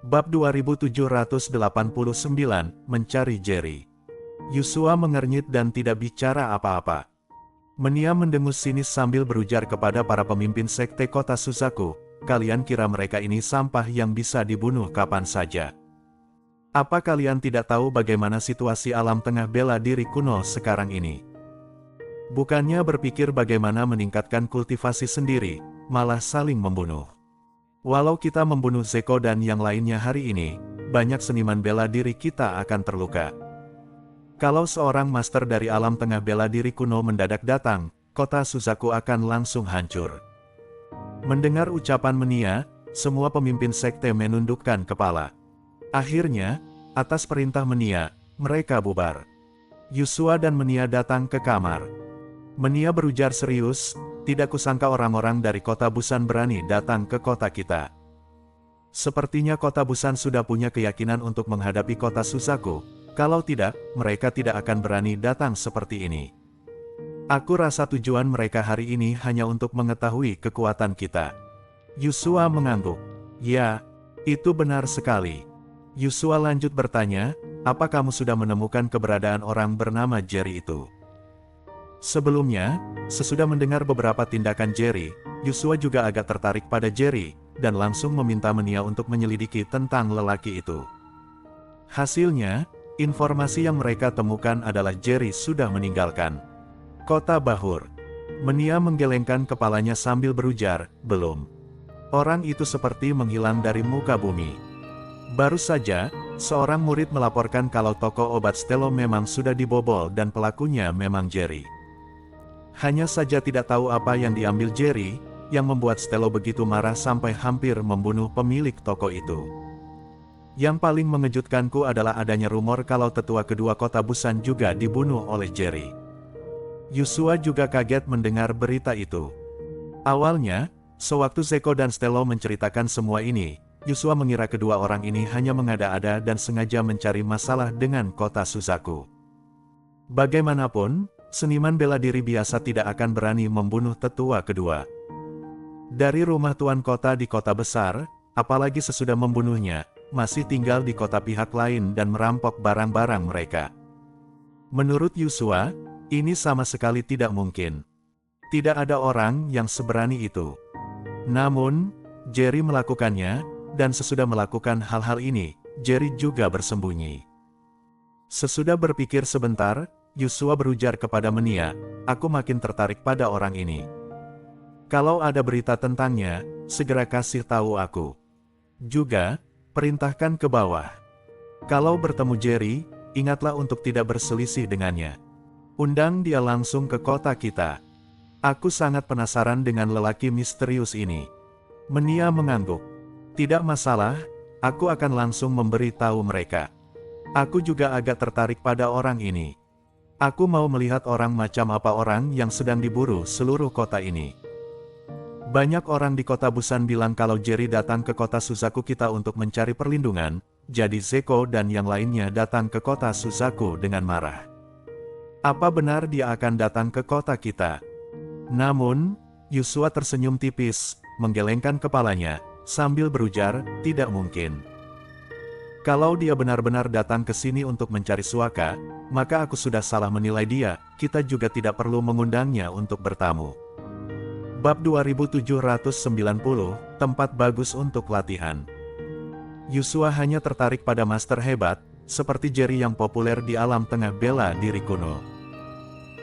Bab 2789, Mencari Jerry. Yusua mengernyit dan tidak bicara apa-apa. Menia mendengus sinis sambil berujar kepada para pemimpin sekte kota Suzaku, "Kalian kira mereka ini sampah yang bisa dibunuh kapan saja? Apa kalian tidak tahu bagaimana situasi alam tengah bela diri kuno sekarang ini? Bukannya berpikir bagaimana meningkatkan kultivasi sendiri, malah saling membunuh. Walau kita membunuh Zeko dan yang lainnya hari ini, banyak seniman bela diri kita akan terluka. Kalau seorang master dari alam tengah bela diri kuno mendadak datang, kota Suzaku akan langsung hancur." Mendengar ucapan Menia, semua pemimpin sekte menundukkan kepala. Akhirnya, atas perintah Menia, mereka bubar. Yusua dan Menia datang ke kamar. Menia berujar serius, "Tidak kusangka orang-orang dari kota Busan berani datang ke kota kita. Sepertinya kota Busan sudah punya keyakinan untuk menghadapi kota Suzaku. Kalau tidak, mereka tidak akan berani datang seperti ini. Aku rasa tujuan mereka hari ini hanya untuk mengetahui kekuatan kita." Yusua mengangguk. "Ya, itu benar sekali." Yusua lanjut bertanya, "Apa kamu sudah menemukan keberadaan orang bernama Jerry itu?" Sebelumnya, sesudah mendengar beberapa tindakan Jerry, Yusua juga agak tertarik pada Jerry, dan langsung meminta Menia untuk menyelidiki tentang lelaki itu. Hasilnya, informasi yang mereka temukan adalah Jerry sudah meninggalkan kota Bahur. Menia menggelengkan kepalanya sambil berujar, "Belum. Orang itu seperti menghilang dari muka bumi. Baru saja, seorang murid melaporkan kalau toko obat Stelo memang sudah dibobol dan pelakunya memang Jerry. Hanya saja tidak tahu apa yang diambil Jerry, yang membuat Stelo begitu marah sampai hampir membunuh pemilik toko itu. Yang paling mengejutkanku adalah adanya rumor kalau tetua kedua kota Busan juga dibunuh oleh Jerry." Yusua juga kaget mendengar berita itu. Awalnya, sewaktu Zeko dan Stelo menceritakan semua ini, Yusua mengira kedua orang ini hanya mengada-ada dan sengaja mencari masalah dengan kota Suzaku. Bagaimanapun, seniman bela diri biasa tidak akan berani membunuh tetua kedua dari rumah tuan kota di kota besar, apalagi sesudah membunuhnya, masih tinggal di kota pihak lain dan merampok barang-barang mereka. Menurut Yusua, ini sama sekali tidak mungkin. Tidak ada orang yang seberani itu. Namun, Jerry melakukannya, dan sesudah melakukan hal-hal ini, Jerry juga bersembunyi. Sesudah berpikir sebentar, Yusua berujar kepada Menia, "Aku makin tertarik pada orang ini. Kalau ada berita tentangnya, segera kasih tahu aku. Juga, perintahkan ke bawah. Kalau bertemu Jerry, ingatlah untuk tidak berselisih dengannya. Undang dia langsung ke kota kita. Aku sangat penasaran dengan lelaki misterius ini." Menia mengangguk. "Tidak masalah, aku akan langsung memberi tahu mereka. Aku juga agak tertarik pada orang ini. Aku mau melihat orang macam apa orang yang sedang diburu seluruh kota ini. Banyak orang di kota Busan bilang kalau Jerry datang ke kota Suzaku kita untuk mencari perlindungan, jadi Zeko dan yang lainnya datang ke kota Suzaku dengan marah. Apa benar dia akan datang ke kota kita?" Namun, Yusua tersenyum tipis, menggelengkan kepalanya, sambil berujar, "Tidak mungkin. Kalau dia benar-benar datang ke sini untuk mencari suaka, maka aku sudah salah menilai dia, kita juga tidak perlu mengundangnya untuk bertamu." Bab 2790, Tempat bagus untuk latihan. Yusua hanya tertarik pada master hebat, seperti Jerry yang populer di alam tengah bela diri kuno.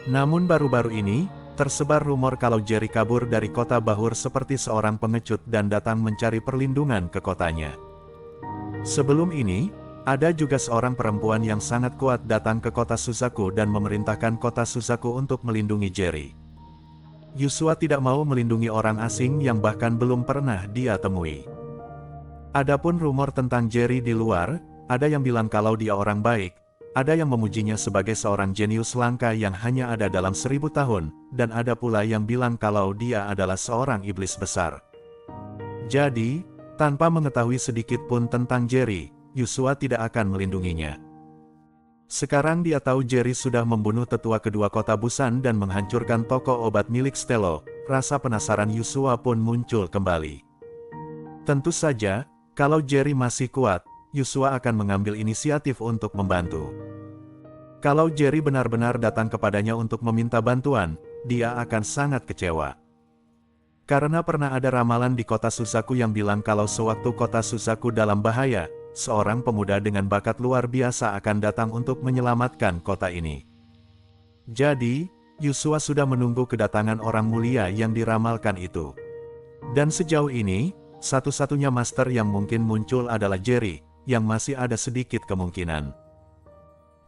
Namun baru-baru ini, tersebar rumor kalau Jerry kabur dari kota Bahur seperti seorang pengecut dan datang mencari perlindungan ke kotanya. Sebelum ini, ada juga seorang perempuan yang sangat kuat datang ke kota Suzaku dan memerintahkan kota Suzaku untuk melindungi Jerry. Yusua tidak mau melindungi orang asing yang bahkan belum pernah dia temui. Adapun rumor tentang Jerry di luar, ada yang bilang kalau dia orang baik, ada yang memujinya sebagai seorang jenius langka yang hanya ada dalam 1000 tahun, dan ada pula yang bilang kalau dia adalah seorang iblis besar. Jadi, tanpa mengetahui sedikit pun tentang Jerry, Yusua tidak akan melindunginya. Sekarang dia tahu Jerry sudah membunuh tetua kedua kota Busan dan menghancurkan toko obat milik Stelo, rasa penasaran Yusua pun muncul kembali. Tentu saja, Kalau Jerry masih kuat, Yusua akan mengambil inisiatif untuk membantu. Kalau Jerry benar-benar datang kepadanya untuk meminta bantuan, dia akan sangat kecewa. Karena pernah ada ramalan di kota Suzaku yang bilang kalau sewaktu kota Suzaku dalam bahaya, seorang pemuda dengan bakat luar biasa akan datang untuk menyelamatkan kota ini. Jadi, Yusua sudah menunggu kedatangan orang mulia yang diramalkan itu. Dan sejauh ini, satu-satunya master yang mungkin muncul adalah Jerry, yang masih ada sedikit kemungkinan.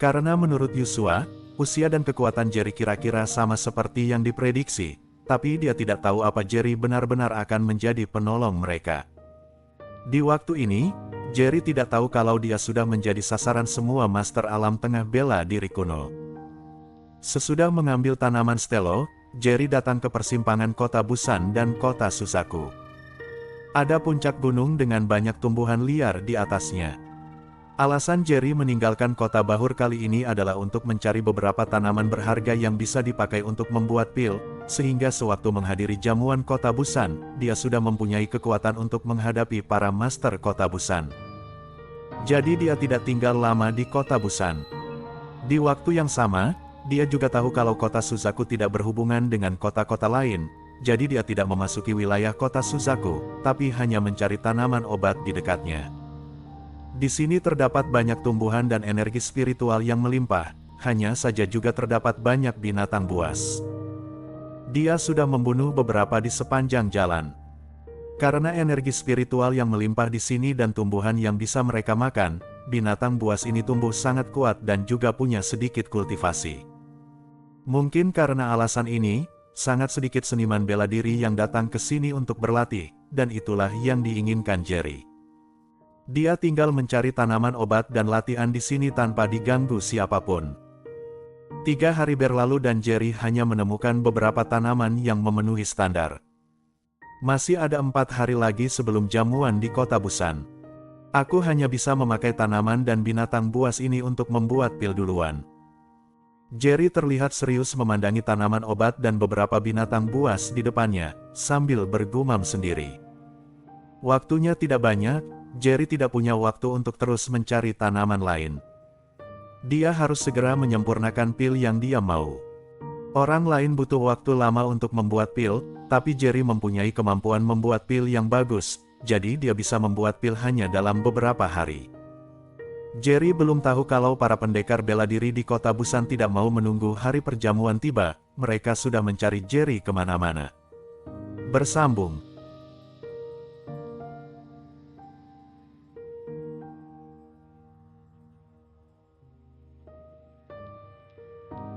Karena menurut Yusua, usia dan kekuatan Jerry kira-kira sama seperti yang diprediksi, tapi dia tidak tahu apa Jerry benar-benar akan menjadi penolong mereka. Di waktu ini, Jerry tidak tahu kalau dia sudah menjadi sasaran semua master alam tengah bela diri kuno. Sesudah mengambil tanaman stelo, Jerry datang ke persimpangan kota Busan dan kota Suzaku. Ada puncak gunung dengan banyak tumbuhan liar di atasnya. Alasan Jerry meninggalkan kota Bahur kali ini adalah untuk mencari beberapa tanaman berharga yang bisa dipakai untuk membuat pil, sehingga sewaktu menghadiri jamuan kota Busan, dia sudah mempunyai kekuatan untuk menghadapi para master kota Busan. Jadi dia tidak tinggal lama di kota Busan. Di waktu yang sama, dia juga tahu kalau kota Suzaku tidak berhubungan dengan kota-kota lain, jadi dia tidak memasuki wilayah kota Suzaku, tapi hanya mencari tanaman obat di dekatnya. Di sini terdapat banyak tumbuhan dan energi spiritual yang melimpah, hanya saja juga terdapat banyak binatang buas. Dia sudah membunuh beberapa di sepanjang jalan. Karena energi spiritual yang melimpah di sini dan tumbuhan yang bisa mereka makan, binatang buas ini tumbuh sangat kuat dan juga punya sedikit kultivasi. Mungkin karena alasan ini, sangat sedikit seniman bela diri yang datang ke sini untuk berlatih, dan itulah yang diinginkan Jerry. Dia tinggal mencari tanaman obat dan latihan di sini tanpa diganggu siapapun. 3 hari berlalu dan Jerry hanya menemukan beberapa tanaman yang memenuhi standar. Masih ada 4 hari lagi sebelum jamuan di kota Busan. Aku hanya bisa memakai tanaman dan binatang buas ini untuk membuat pil duluan. Jerry terlihat serius memandangi tanaman obat dan beberapa binatang buas di depannya, sambil bergumam sendiri. Waktunya tidak banyak, Jerry tidak punya waktu untuk terus mencari tanaman lain. Dia harus segera menyempurnakan pil yang dia mau. Orang lain butuh waktu lama untuk membuat pil, tapi Jerry mempunyai kemampuan membuat pil yang bagus, jadi dia bisa membuat pil hanya dalam beberapa hari. Jerry belum tahu kalau para pendekar bela diri di kota Busan tidak mau menunggu hari perjamuan tiba, mereka sudah mencari Jerry kemana-mana. Bersambung.